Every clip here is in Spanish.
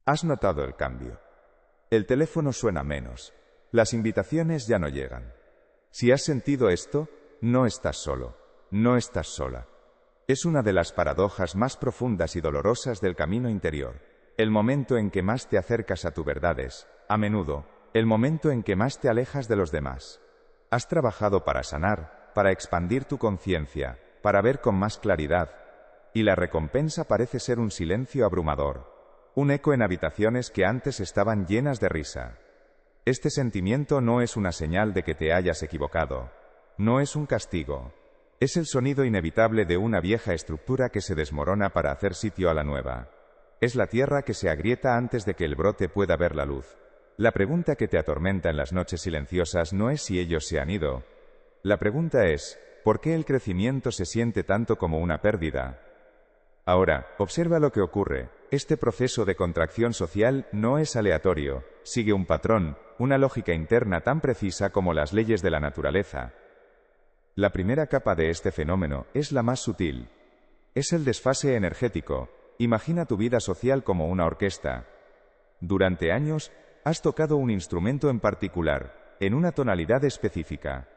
Has notado el cambio. El teléfono suena menos. Las invitaciones ya no llegan. Si has sentido esto, no estás solo. No estás sola. Es una de las paradojas más profundas y dolorosas del camino interior. El momento en que más te acercas a tu verdad es, a menudo, el momento en que más te alejas de los demás. Has trabajado para sanar, para expandir tu conciencia, para ver con más claridad, y la recompensa parece ser un silencio abrumador, un eco en habitaciones que antes estaban llenas de risa. Este sentimiento no es una señal de que te hayas equivocado, no es un castigo, es el sonido inevitable de una vieja estructura que se desmorona para hacer sitio a la nueva. Es la tierra que se agrieta antes de que el brote pueda ver la luz. La pregunta que te atormenta en las noches silenciosas no es si ellos se han ido. La pregunta es, ¿por qué el crecimiento se siente tanto como una pérdida? Ahora, observa lo que ocurre. Este proceso de contracción social no es aleatorio, sigue un patrón, una lógica interna tan precisa como las leyes de la naturaleza. La primera capa de este fenómeno es la más sutil. Es el desfase energético. Imagina tu vida social como una orquesta. Durante años, has tocado un instrumento en particular, en una tonalidad específica.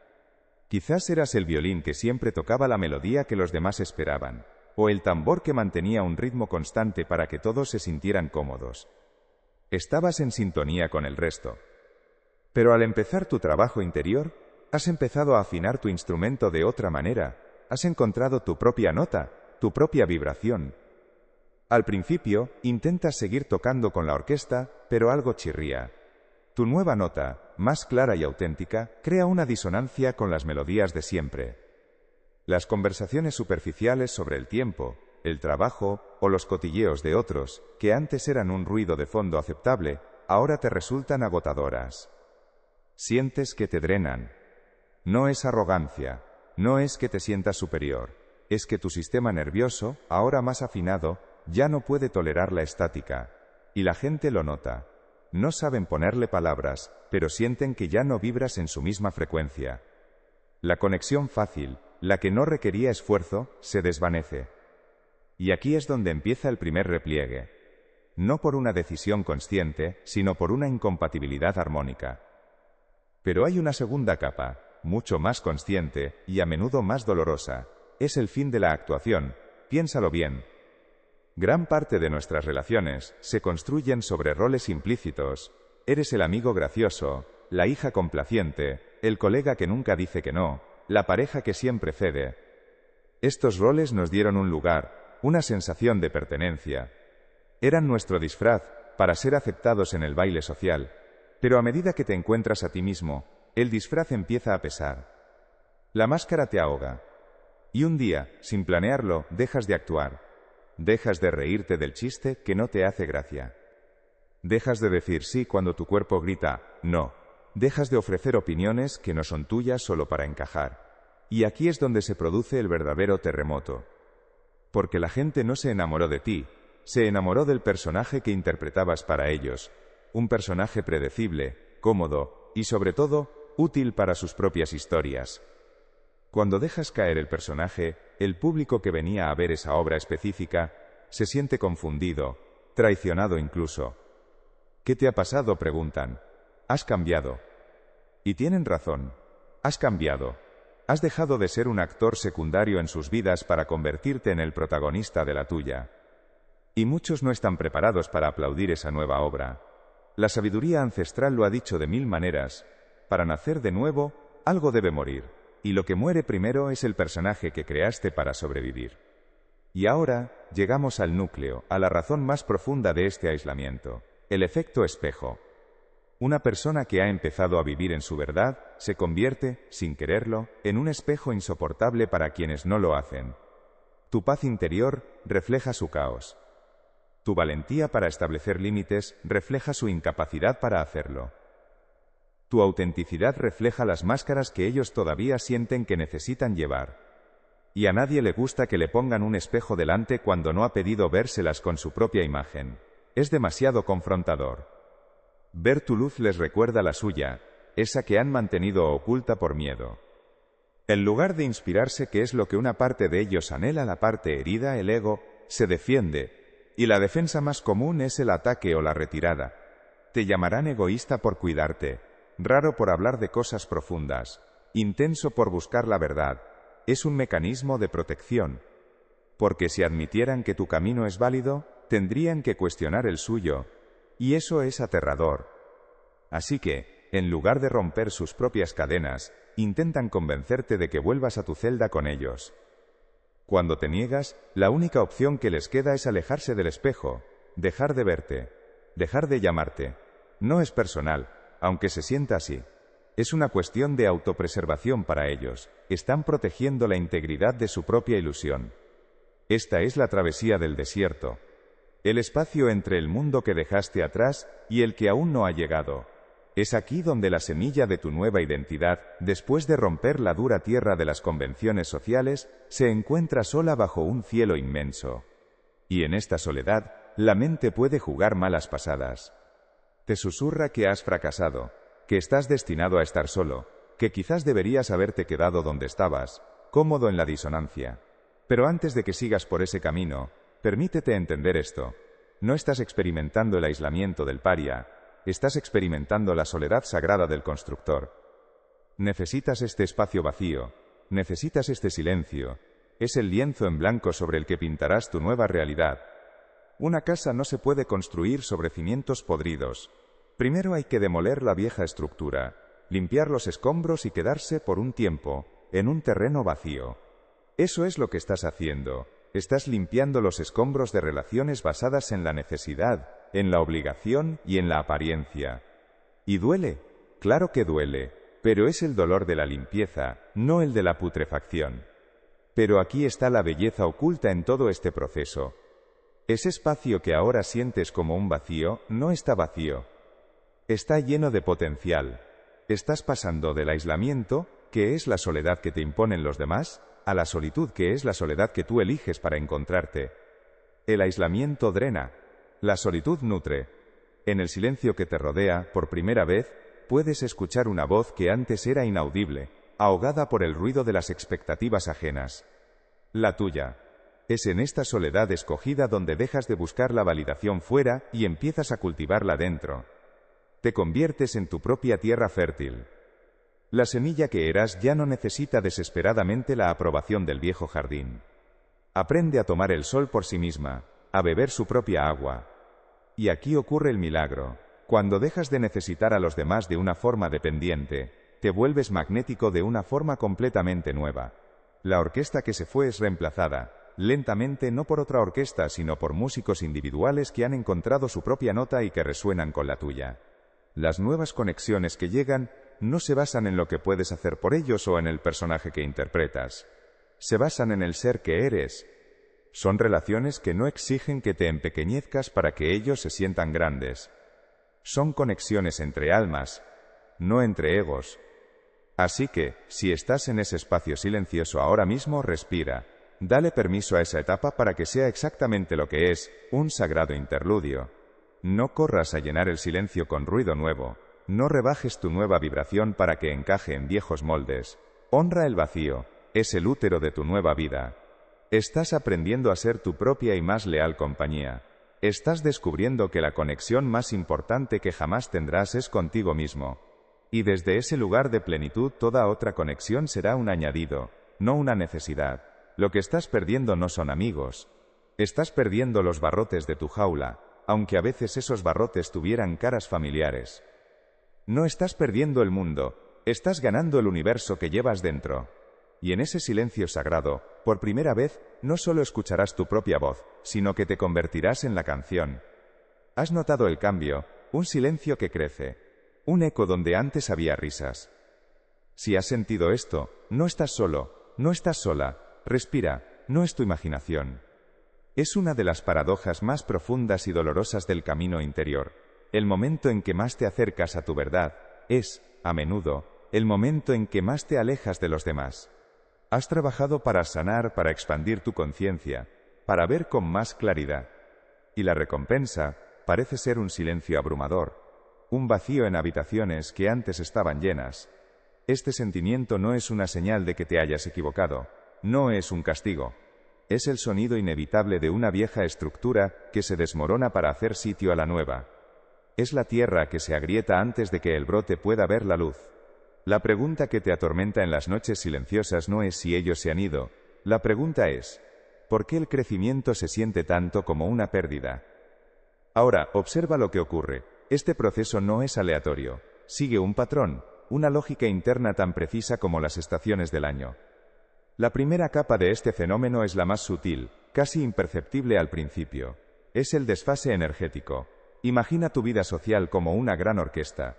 Quizás eras el violín que siempre tocaba la melodía que los demás esperaban, o el tambor que mantenía un ritmo constante para que todos se sintieran cómodos. Estabas en sintonía con el resto. Pero al empezar tu trabajo interior, has empezado a afinar tu instrumento de otra manera, has encontrado tu propia nota, tu propia vibración. Al principio, intentas seguir tocando con la orquesta, pero algo chirría. Tu nueva nota, más clara y auténtica, crea una disonancia con las melodías de siempre. Las conversaciones superficiales sobre el tiempo, el trabajo o los cotilleos de otros, que antes eran un ruido de fondo aceptable, ahora te resultan agotadoras. Sientes que te drenan. No es arrogancia, no es que te sientas superior, es que tu sistema nervioso, ahora más afinado, ya no puede tolerar la estática. Y la gente lo nota. No saben ponerle palabras, pero sienten que ya no vibras en su misma frecuencia. La conexión fácil, la que no requería esfuerzo, se desvanece. Y aquí es donde empieza el primer repliegue. No por una decisión consciente, sino por una incompatibilidad armónica. Pero hay una segunda capa, mucho más consciente, y a menudo más dolorosa. Es el fin de la actuación. Piénsalo bien. Gran parte de nuestras relaciones se construyen sobre roles implícitos. Eres el amigo gracioso, la hija complaciente, el colega que nunca dice que no, la pareja que siempre cede. Estos roles nos dieron un lugar, una sensación de pertenencia. Eran nuestro disfraz para ser aceptados en el baile social. Pero a medida que te encuentras a ti mismo, el disfraz empieza a pesar. La máscara te ahoga. Y un día, sin planearlo, dejas de actuar. Dejas de reírte del chiste que no te hace gracia. Dejas de decir sí cuando tu cuerpo grita no. Dejas de ofrecer opiniones que no son tuyas solo para encajar. Y aquí es donde se produce el verdadero terremoto. Porque la gente no se enamoró de ti, se enamoró del personaje que interpretabas para ellos. Un personaje predecible, cómodo y, sobre todo, útil para sus propias historias. Cuando dejas caer el personaje, el público que venía a ver esa obra específica se siente confundido, traicionado incluso. ¿Qué te ha pasado?, preguntan. Has cambiado. Y tienen razón. Has cambiado. Has dejado de ser un actor secundario en sus vidas para convertirte en el protagonista de la tuya. Y muchos no están preparados para aplaudir esa nueva obra. La sabiduría ancestral lo ha dicho de 1000 maneras. Para nacer de nuevo, algo debe morir. Y lo que muere primero es el personaje que creaste para sobrevivir. Y ahora, llegamos al núcleo, a la razón más profunda de este aislamiento. El efecto espejo. Una persona que ha empezado a vivir en su verdad, se convierte, sin quererlo, en un espejo insoportable para quienes no lo hacen. Tu paz interior refleja su caos. Tu valentía para establecer límites refleja su incapacidad para hacerlo. Tu autenticidad refleja las máscaras que ellos todavía sienten que necesitan llevar. Y a nadie le gusta que le pongan un espejo delante cuando no ha pedido vérselas con su propia imagen. Es demasiado confrontador. Ver tu luz les recuerda la suya, esa que han mantenido oculta por miedo. En lugar de inspirarse, que es lo que una parte de ellos anhela, la parte herida, el ego, se defiende, y la defensa más común es el ataque o la retirada. Te llamarán egoísta por cuidarte, raro por hablar de cosas profundas, intenso por buscar la verdad. Es un mecanismo de protección. Porque si admitieran que tu camino es válido, tendrían que cuestionar el suyo, y eso es aterrador. Así que, en lugar de romper sus propias cadenas, intentan convencerte de que vuelvas a tu celda con ellos. Cuando te niegas, la única opción que les queda es alejarse del espejo, dejar de verte, dejar de llamarte. No es personal, aunque se sienta así. Es una cuestión de autopreservación para ellos. Están protegiendo la integridad de su propia ilusión. Esta es la travesía del desierto. El espacio entre el mundo que dejaste atrás y el que aún no ha llegado. Es aquí donde la semilla de tu nueva identidad, después de romper la dura tierra de las convenciones sociales, se encuentra sola bajo un cielo inmenso. Y en esta soledad, la mente puede jugar malas pasadas. Te susurra que has fracasado, que estás destinado a estar solo, que quizás deberías haberte quedado donde estabas, cómodo en la disonancia. Pero antes de que sigas por ese camino, permítete entender esto. No estás experimentando el aislamiento del paria, estás experimentando la soledad sagrada del constructor. Necesitas este espacio vacío, necesitas este silencio. Es el lienzo en blanco sobre el que pintarás tu nueva realidad. Una casa no se puede construir sobre cimientos podridos. Primero hay que demoler la vieja estructura, limpiar los escombros y quedarse por un tiempo en un terreno vacío. Eso es lo que estás haciendo. Estás limpiando los escombros de relaciones basadas en la necesidad, en la obligación y en la apariencia. ¿Y duele? Claro que duele, pero es el dolor de la limpieza, no el de la putrefacción. Pero aquí está la belleza oculta en todo este proceso. Ese espacio que ahora sientes como un vacío, no está vacío. Está lleno de potencial. Estás pasando del aislamiento, que es la soledad que te imponen los demás, a la solitud que es la soledad que tú eliges para encontrarte. El aislamiento drena, la solitud nutre. En el silencio que te rodea, por primera vez, puedes escuchar una voz que antes era inaudible, ahogada por el ruido de las expectativas ajenas. La tuya. Es en esta soledad escogida donde dejas de buscar la validación fuera y empiezas a cultivarla dentro. Te conviertes en tu propia tierra fértil. La semilla que eras ya no necesita desesperadamente la aprobación del viejo jardín. Aprende a tomar el sol por sí misma, a beber su propia agua. Y aquí ocurre el milagro. Cuando dejas de necesitar a los demás de una forma dependiente, te vuelves magnético de una forma completamente nueva. La orquesta que se fue es reemplazada, lentamente no por otra orquesta sino por músicos individuales que han encontrado su propia nota y que resuenan con la tuya. Las nuevas conexiones que llegan no se basan en lo que puedes hacer por ellos o en el personaje que interpretas. Se basan en el ser que eres. Son relaciones que no exigen que te empequeñezcas para que ellos se sientan grandes. Son conexiones entre almas, no entre egos. Así que, si estás en ese espacio silencioso ahora mismo, respira. Dale permiso a esa etapa para que sea exactamente lo que es, un sagrado interludio. No corras a llenar el silencio con ruido nuevo. No rebajes tu nueva vibración para que encaje en viejos moldes. Honra el vacío. Es el útero de tu nueva vida. Estás aprendiendo a ser tu propia y más leal compañía. Estás descubriendo que la conexión más importante que jamás tendrás es contigo mismo. Y desde ese lugar de plenitud toda otra conexión será un añadido, no una necesidad. Lo que estás perdiendo no son amigos. Estás perdiendo los barrotes de tu jaula, aunque a veces esos barrotes tuvieran caras familiares. No estás perdiendo el mundo, estás ganando el universo que llevas dentro. Y en ese silencio sagrado, por primera vez, no solo escucharás tu propia voz, sino que te convertirás en la canción. ¿Has notado el cambio? Un silencio que crece. Un eco donde antes había risas. Si has sentido esto, no estás solo, no estás sola. Respira, no es tu imaginación. Es una de las paradojas más profundas y dolorosas del camino interior. El momento en que más te acercas a tu verdad es, a menudo, el momento en que más te alejas de los demás. Has trabajado para sanar, para expandir tu conciencia, para ver con más claridad. Y la recompensa parece ser un silencio abrumador, un vacío en habitaciones que antes estaban llenas. Este sentimiento no es una señal de que te hayas equivocado, no es un castigo. Es el sonido inevitable de una vieja estructura que se desmorona para hacer sitio a la nueva. Es la tierra que se agrieta antes de que el brote pueda ver la luz. La pregunta que te atormenta en las noches silenciosas no es si ellos se han ido. La pregunta es, ¿por qué el crecimiento se siente tanto como una pérdida? Ahora, observa lo que ocurre. Este proceso no es aleatorio. Sigue un patrón, una lógica interna tan precisa como las estaciones del año. La primera capa de este fenómeno es la más sutil, casi imperceptible al principio. Es el desfase energético. Imagina tu vida social como una gran orquesta.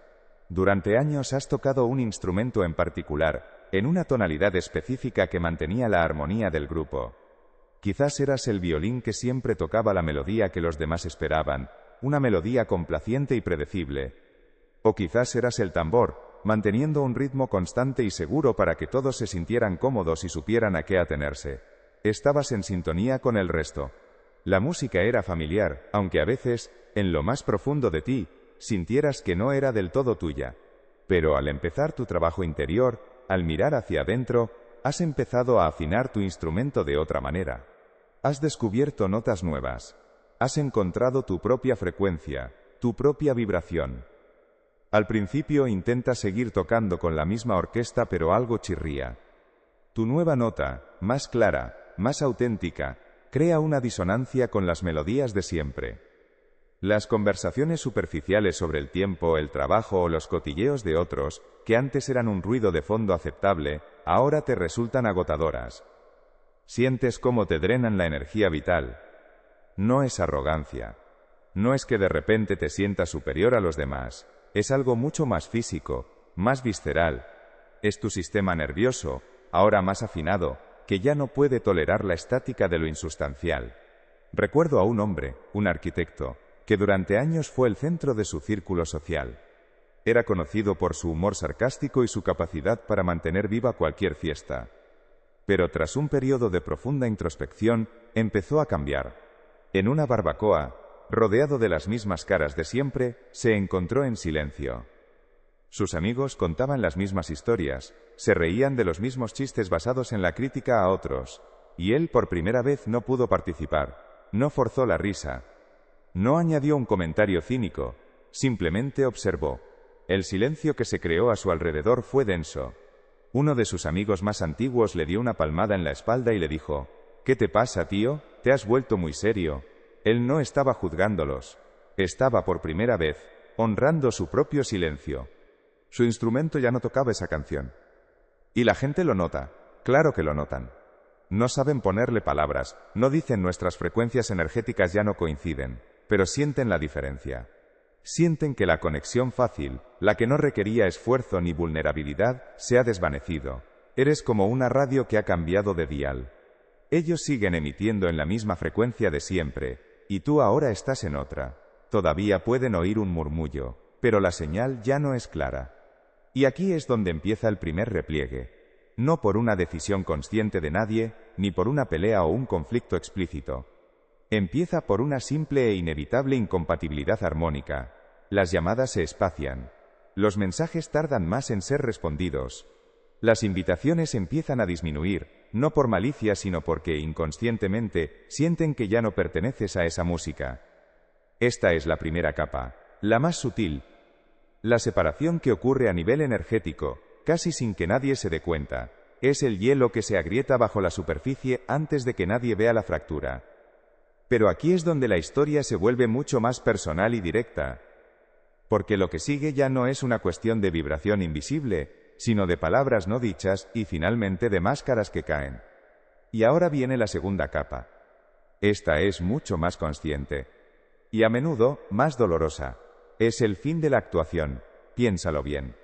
Durante años has tocado un instrumento en particular, en una tonalidad específica que mantenía la armonía del grupo. Quizás eras el violín que siempre tocaba la melodía que los demás esperaban, una melodía complaciente y predecible. O quizás eras el tambor, manteniendo un ritmo constante y seguro para que todos se sintieran cómodos y supieran a qué atenerse. Estabas en sintonía con el resto. La música era familiar, aunque a veces, en lo más profundo de ti, sintieras que no era del todo tuya. Pero al empezar tu trabajo interior, al mirar hacia adentro, has empezado a afinar tu instrumento de otra manera. Has descubierto notas nuevas. Has encontrado tu propia frecuencia, tu propia vibración. Al principio intentas seguir tocando con la misma orquesta, pero algo chirría. Tu nueva nota, más clara, más auténtica, crea una disonancia con las melodías de siempre. Las conversaciones superficiales sobre el tiempo, el trabajo o los cotilleos de otros, que antes eran un ruido de fondo aceptable, ahora te resultan agotadoras. Sientes cómo te drenan la energía vital. No es arrogancia. No es que de repente te sientas superior a los demás. Es algo mucho más físico, más visceral. Es tu sistema nervioso, ahora más afinado, que ya no puede tolerar la estática de lo insustancial. Recuerdo a un hombre, un arquitecto, que durante años fue el centro de su círculo social. Era conocido por su humor sarcástico y su capacidad para mantener viva cualquier fiesta. Pero tras un periodo de profunda introspección, empezó a cambiar. En una barbacoa, rodeado de las mismas caras de siempre, se encontró en silencio. Sus amigos contaban las mismas historias, se reían de los mismos chistes basados en la crítica a otros, y él por primera vez no pudo participar, no forzó la risa, no añadió un comentario cínico, simplemente observó. El silencio que se creó a su alrededor fue denso. Uno de sus amigos más antiguos le dio una palmada en la espalda y le dijo: «¿Qué te pasa, tío? Te has vuelto muy serio». Él no estaba juzgándolos. Estaba por primera vez honrando su propio silencio. Su instrumento ya no tocaba esa canción. Y la gente lo nota. Claro que lo notan. No saben ponerle palabras, no dicen nuestras frecuencias energéticas ya no coinciden, pero sienten la diferencia. Sienten que la conexión fácil, la que no requería esfuerzo ni vulnerabilidad, se ha desvanecido. Eres como una radio que ha cambiado de dial. Ellos siguen emitiendo en la misma frecuencia de siempre, y tú ahora estás en otra. Todavía pueden oír un murmullo, pero la señal ya no es clara. Y aquí es donde empieza el primer repliegue. No por una decisión consciente de nadie, ni por una pelea o un conflicto explícito. Empieza por una simple e inevitable incompatibilidad armónica. Las llamadas se espacian. Los mensajes tardan más en ser respondidos. Las invitaciones empiezan a disminuir, no por malicia sino porque inconscientemente sienten que ya no perteneces a esa música. Esta es la primera capa, la más sutil. La separación que ocurre a nivel energético, casi sin que nadie se dé cuenta. Es el hielo que se agrieta bajo la superficie antes de que nadie vea la fractura. Pero aquí es donde la historia se vuelve mucho más personal y directa. Porque lo que sigue ya no es una cuestión de vibración invisible, sino de palabras no dichas y finalmente de máscaras que caen. Y ahora viene la segunda capa. Esta es mucho más consciente. Y a menudo, más dolorosa. Es el fin de la actuación. Piénsalo bien.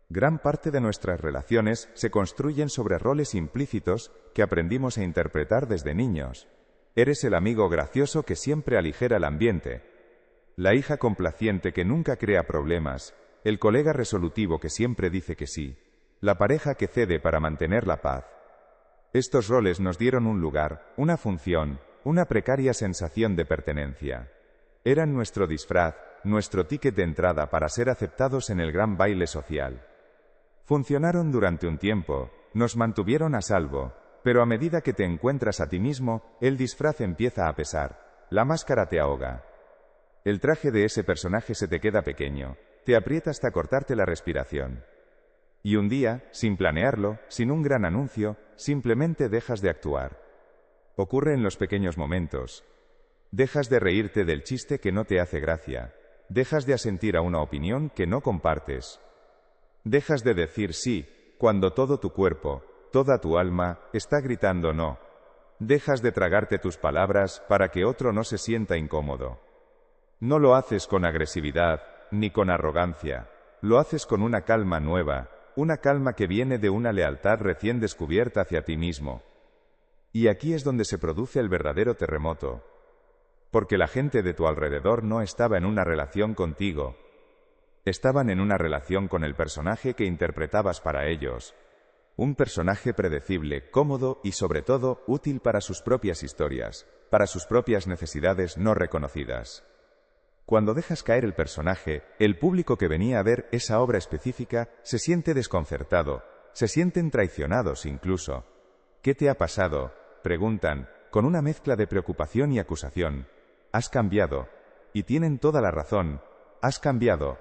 Gran parte de nuestras relaciones se construyen sobre roles implícitos que aprendimos a interpretar desde niños. Eres el amigo gracioso que siempre aligera el ambiente. La hija complaciente que nunca crea problemas. El colega resolutivo que siempre dice que sí. La pareja que cede para mantener la paz. Estos roles nos dieron un lugar, una función, una precaria sensación de pertenencia. Eran nuestro disfraz, nuestro ticket de entrada para ser aceptados en el gran baile social. Funcionaron durante un tiempo, nos mantuvieron a salvo, Pero a medida que te encuentras a ti mismo, el disfraz empieza a pesar, la máscara te ahoga. El traje de ese personaje se te queda pequeño, te aprieta hasta cortarte la respiración. Y un día, sin planearlo, sin un gran anuncio, simplemente dejas de actuar. Ocurre en los pequeños momentos. Dejas de reírte del chiste que no te hace gracia. Dejas de asentir a una opinión que no compartes. Dejas de decir sí, cuando todo tu cuerpo, toda tu alma, está gritando no. Dejas de tragarte tus palabras para que otro no se sienta incómodo. No lo haces con agresividad, ni con arrogancia. Lo haces con una calma nueva, una calma que viene de una lealtad recién descubierta hacia ti mismo. Y aquí es donde se produce el verdadero terremoto. Porque la gente de tu alrededor no estaba en una relación contigo. Estaban en una relación con el personaje que interpretabas para ellos. Un personaje predecible, cómodo y sobre todo útil para sus propias historias, para sus propias necesidades no reconocidas. Cuando dejas caer el personaje, el público que venía a ver esa obra específica se siente desconcertado, se sienten traicionados incluso. ¿Qué te ha pasado?, preguntan, con una mezcla de preocupación y acusación. Has cambiado. Y tienen toda la razón. Has cambiado.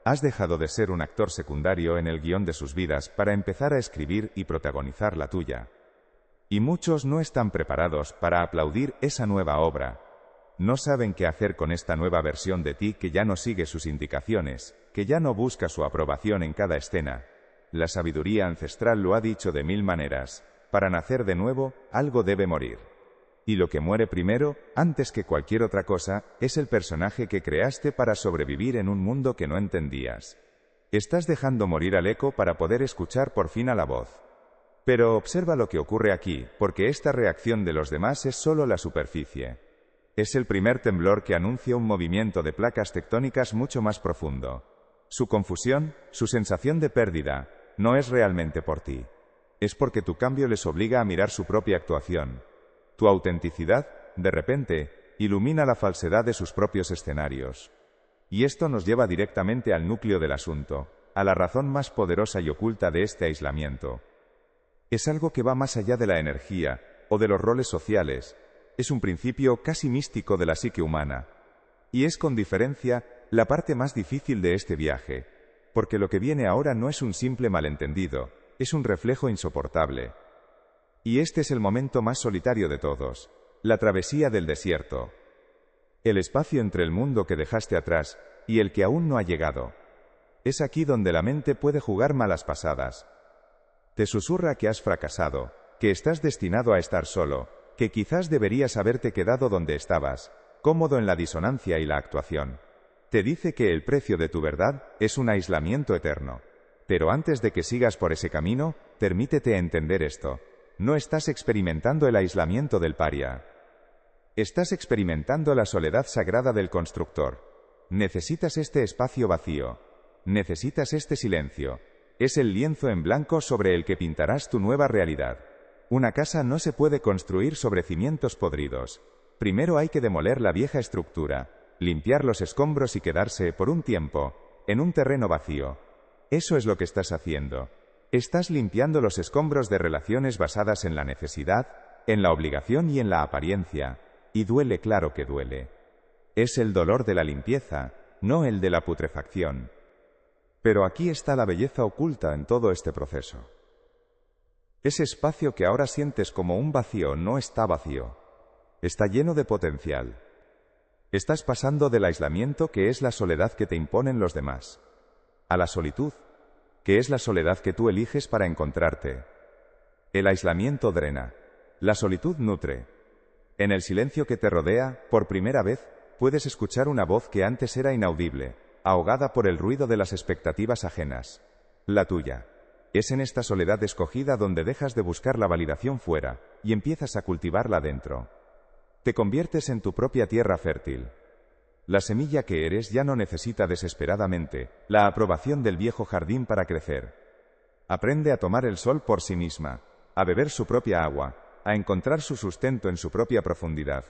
Has dejado de ser un actor secundario en el guión de sus vidas para empezar a escribir y protagonizar la tuya. Y muchos no están preparados para aplaudir esa nueva obra. No saben qué hacer con esta nueva versión de ti que ya no sigue sus indicaciones, que ya no busca su aprobación en cada escena. La sabiduría ancestral lo ha dicho de 1000 maneras. Para nacer de nuevo, algo debe morir. Y lo que muere primero, antes que cualquier otra cosa, es el personaje que creaste para sobrevivir en un mundo que no entendías. Estás dejando morir al eco para poder escuchar por fin a la voz. Pero observa lo que ocurre aquí, porque esta reacción de los demás es solo la superficie. Es el primer temblor que anuncia un movimiento de placas tectónicas mucho más profundo. Su confusión, su sensación de pérdida, no es realmente por ti. Es porque tu cambio les obliga a mirar su propia actuación. Tu autenticidad, de repente, ilumina la falsedad de sus propios escenarios. Y esto nos lleva directamente al núcleo del asunto, a la razón más poderosa y oculta de este aislamiento. Es algo que va más allá de la energía, o de los roles sociales. Es un principio casi místico de la psique humana. Y es con diferencia la parte más difícil de este viaje, porque lo que viene ahora no es un simple malentendido, es un reflejo insoportable. Y este es el momento más solitario de todos, la travesía del desierto. El espacio entre el mundo que dejaste atrás y el que aún no ha llegado. Es aquí donde la mente puede jugar malas pasadas. Te susurra que has fracasado, que estás destinado a estar solo, que quizás deberías haberte quedado donde estabas, cómodo en la disonancia y la actuación. Te dice que el precio de tu verdad es un aislamiento eterno. Pero antes de que sigas por ese camino, permítete entender esto. No estás experimentando el aislamiento del paria. Estás experimentando la soledad sagrada del constructor. Necesitas este espacio vacío. Necesitas este silencio. Es el lienzo en blanco sobre el que pintarás tu nueva realidad. Una casa no se puede construir sobre cimientos podridos. Primero hay que demoler la vieja estructura, limpiar los escombros y quedarse, por un tiempo, en un terreno vacío. Eso es lo que estás haciendo. Estás limpiando los escombros de relaciones basadas en la necesidad, en la obligación y en la apariencia. Y duele, claro que duele. Es el dolor de la limpieza, no el de la putrefacción. Pero aquí está la belleza oculta en todo este proceso. Ese espacio que ahora sientes como un vacío no está vacío. Está lleno de potencial. Estás pasando del aislamiento, que es la soledad que te imponen los demás, a la solitud, que es la soledad que tú eliges para encontrarte. El aislamiento drena. La solitud nutre. En el silencio que te rodea, por primera vez, puedes escuchar una voz que antes era inaudible, ahogada por el ruido de las expectativas ajenas. La tuya. Es en esta soledad escogida donde dejas de buscar la validación fuera y empiezas a cultivarla dentro. Te conviertes en tu propia tierra fértil. La semilla que eres ya no necesita desesperadamente la aprobación del viejo jardín para crecer. Aprende a tomar el sol por sí misma, a beber su propia agua, a encontrar su sustento en su propia profundidad.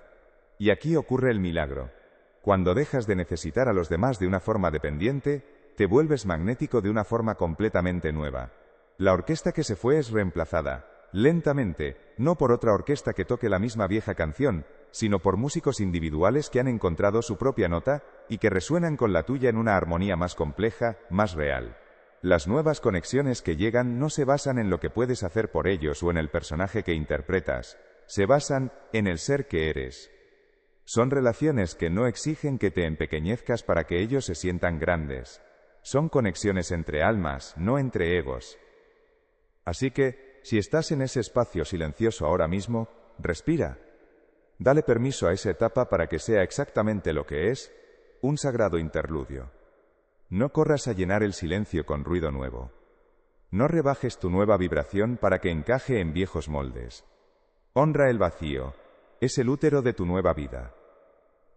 Y aquí ocurre el milagro. Cuando dejas de necesitar a los demás de una forma dependiente, te vuelves magnético de una forma completamente nueva. La orquesta que se fue es reemplazada, lentamente, no por otra orquesta que toque la misma vieja canción, sino por músicos individuales que han encontrado su propia nota y que resuenan con la tuya en una armonía más compleja, más real. Las nuevas conexiones que llegan no se basan en lo que puedes hacer por ellos o en el personaje que interpretas, se basan en el ser que eres. Son relaciones que no exigen que te empequeñezcas para que ellos se sientan grandes. Son conexiones entre almas, no entre egos. Así que, si estás en ese espacio silencioso ahora mismo, respira. Dale permiso a esa etapa para que sea exactamente lo que es, un sagrado interludio. No corras a llenar el silencio con ruido nuevo. No rebajes tu nueva vibración para que encaje en viejos moldes. Honra el vacío. Es el útero de tu nueva vida.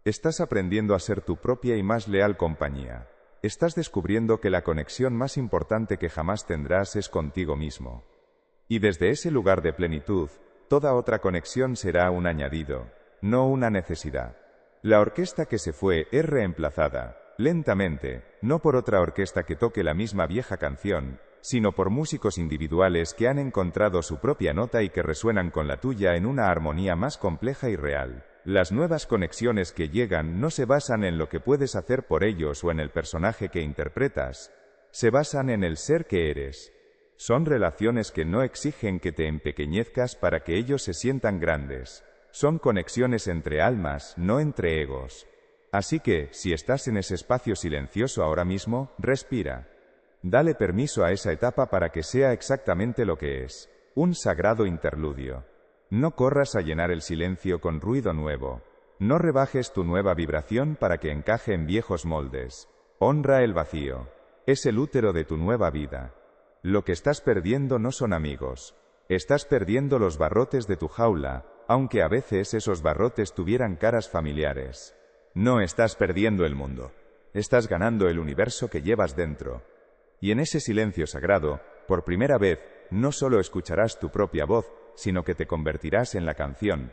Estás aprendiendo a ser tu propia y más leal compañía. Estás descubriendo que la conexión más importante que jamás tendrás es contigo mismo. Y desde ese lugar de plenitud, toda otra conexión será un añadido, no una necesidad. La orquesta que se fue es reemplazada, lentamente, no por otra orquesta que toque la misma vieja canción, sino por músicos individuales que han encontrado su propia nota y que resuenan con la tuya en una armonía más compleja y real. Las nuevas conexiones que llegan no se basan en lo que puedes hacer por ellos o en el personaje que interpretas, se basan en el ser que eres. Son relaciones que no exigen que te empequeñezcas para que ellos se sientan grandes. Son conexiones entre almas, no entre egos. Así que, si estás en ese espacio silencioso ahora mismo, respira. Dale permiso a esa etapa para que sea exactamente lo que es, un sagrado interludio. No corras a llenar el silencio con ruido nuevo. No rebajes tu nueva vibración para que encaje en viejos moldes. Honra el vacío. Es el útero de tu nueva vida. Lo que estás perdiendo no son amigos. Estás perdiendo los barrotes de tu jaula, aunque a veces esos barrotes tuvieran caras familiares. No estás perdiendo el mundo. Estás ganando el universo que llevas dentro. Y en ese silencio sagrado, por primera vez, no solo escucharás tu propia voz, sino que te convertirás en la canción,